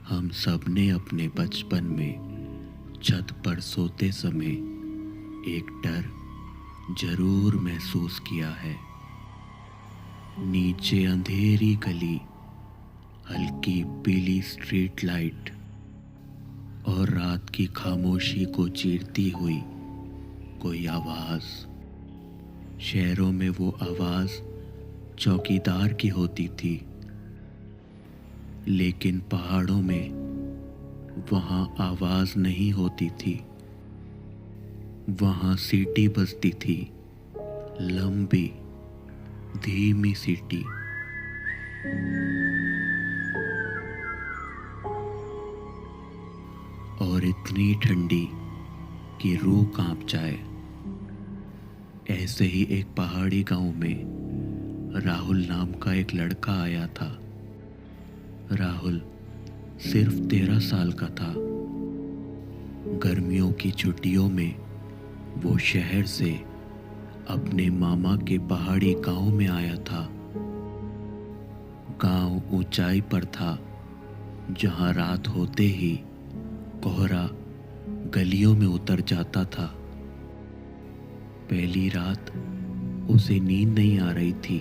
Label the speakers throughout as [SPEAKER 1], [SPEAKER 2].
[SPEAKER 1] हम सब ने अपने बचपन में छत पर सोते समय एक डर जरूर महसूस किया है। नीचे अंधेरी गली, हल्की पीली स्ट्रीट लाइट और रात की खामोशी को चीरती हुई कोई आवाज। शहरों में वो आवाज चौकीदार की होती थी, लेकिन पहाड़ों में वहां आवाज नहीं होती थी। वहां सीटी बजती थी, लंबी धीमी सीटी। और इतनी ठंडी कि रूह कांप जाए। ऐसे ही एक पहाड़ी गांव में राहुल नाम का एक लड़का आया था। राहुल सिर्फ 13 साल का था। गर्मियों की छुट्टियों में वो शहर से अपने मामा के पहाड़ी गांव में आया था। गांव ऊंचाई पर था, जहां रात होते ही कोहरा गलियों में उतर जाता था। पहली रात उसे नींद नहीं आ रही थी।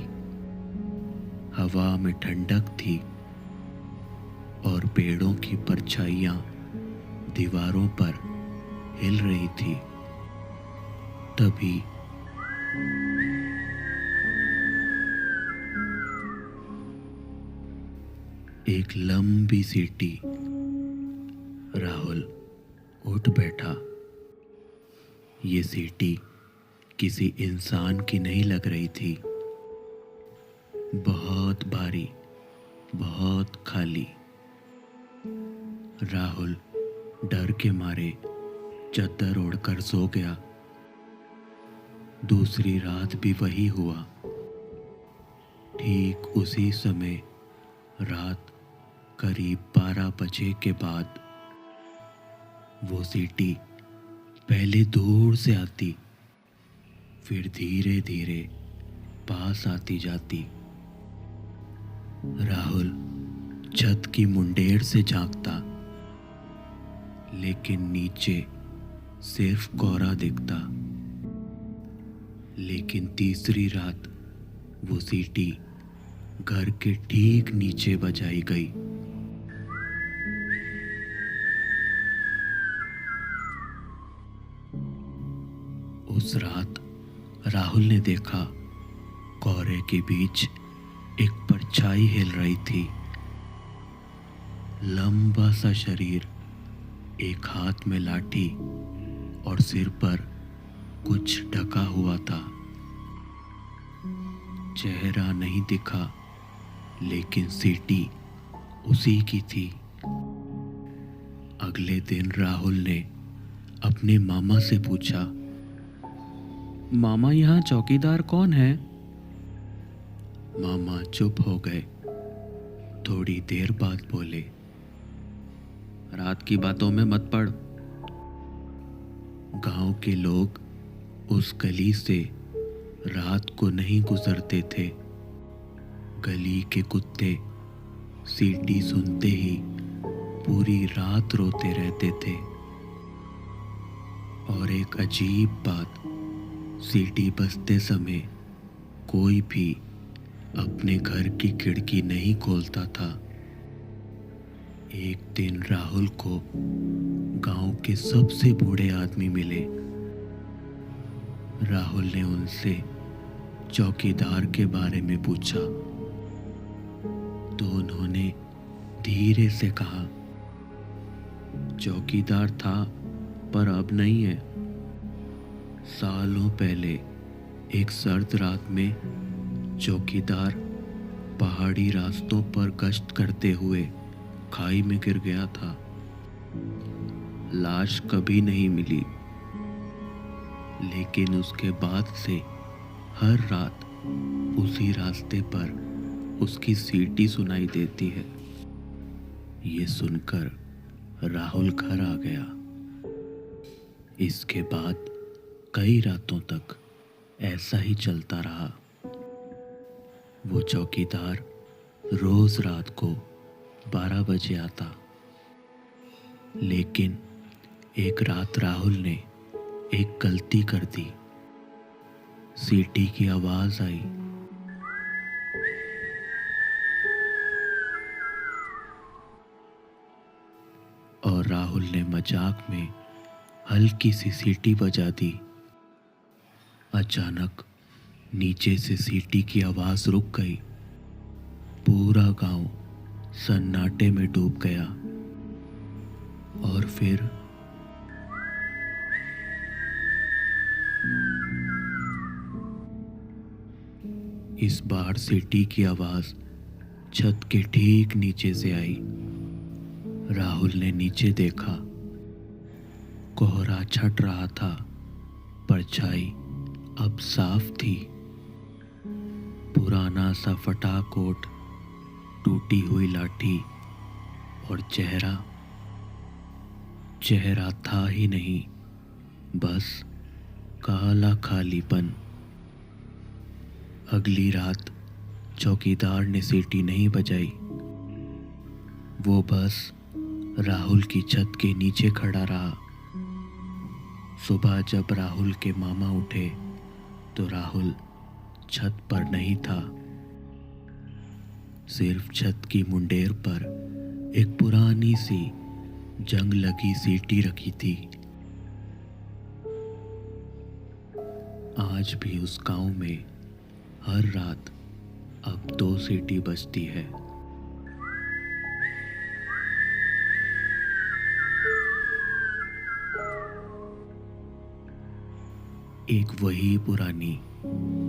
[SPEAKER 1] हवा में ठंडक थी और पेड़ों की परछाइयां दीवारों पर हिल रही थी। तभी एक लंबी सीटी। राहुल उठ बैठा। ये सीटी किसी इंसान की नहीं लग रही थी। बहुत भारी, बहुत खाली। राहुल डर के मारे चद्दर ओढ़कर सो गया। दूसरी रात भी वही हुआ। ठीक उसी समय रात करीब 12 बजे के बाद वो सीटी पहले दूर से आती, फिर धीरे धीरे पास आती जाती। राहुल छत की मुंडेर से झांकता, लेकिन नीचे सिर्फ कोहरा दिखता। लेकिन तीसरी रात वो सीटी घर के ठीक नीचे बजाई गई। उस रात राहुल ने देखा कोहरे के बीच एक परछाई हिल रही थी। लंबा सा शरीर, एक हाथ में लाठी और सिर पर कुछ ढका हुआ था। चेहरा नहीं दिखा, लेकिन सीटी उसी की थी। अगले दिन राहुल ने अपने मामा से पूछा, मामा यहाँ चौकीदार कौन है? मामा चुप हो गए। थोड़ी देर बाद बोले, रात की बातों में मत पड़। गांव के लोग उस गली से रात को नहीं गुजरते थे। गली के कुत्ते सीटी सुनते ही पूरी रात रोते रहते थे। और एक अजीब बात, सीटी बजते समय कोई भी अपने घर की खिड़की नहीं खोलता था। एक दिन राहुल को गांव के सबसे बूढ़े आदमी मिले। राहुल ने उनसे चौकीदार के बारे में पूछा, तो उन्होंने धीरे से कहा, चौकीदार था पर अब नहीं है। सालों पहले एक सर्द रात में चौकीदार पहाड़ी रास्तों पर गश्त करते हुए खाई में गिर गया था। लाश कभी नहीं मिली, लेकिन उसके बाद से हर रात उसी रास्ते पर उसकी सीटी सुनाई देती है। ये सुनकर राहुल घर आ गया। इसके बाद कई रातों तक ऐसा ही चलता रहा। वो चौकीदार रोज रात को 12 बजे आता लेकिन एक रात राहुल ने एक गलती कर दी। सीटी की आवाज आई और राहुल ने मजाक में हल्की सी सीटी बजा दी। अचानक नीचे से सीटी की आवाज रुक गई। पूरा गांव सन्नाटे में डूब गया और फिर इस बार सीटी की आवाज छत के ठीक नीचे से आई। राहुल ने नीचे देखा। कोहरा छट रहा था, परछाई अब साफ थी। पुराना सा फटा कोट, टूटी हुई लाठी और चेहरा था ही नहीं, बस काला खालीपन। अगली रात चौकीदार ने सीटी नहीं बजाई। वो बस राहुल की छत के नीचे खड़ा रहा। सुबह जब राहुल के मामा उठे तो राहुल छत पर नहीं था। सिर्फ छत की मुंडेर पर एक पुरानी सी जंग लगी सीटी रखी थी। आज भी उस गांव में हर रात अब 2 सीटी बजती है। एक वही पुरानी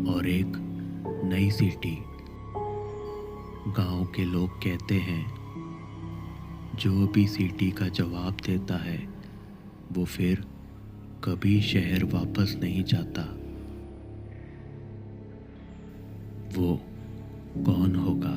[SPEAKER 1] और एक नई सीटी। गांव के लोग कहते हैं, जो भी सीटी का जवाब देता है वो फिर कभी शहर वापस नहीं जाता। वो कौन होगा?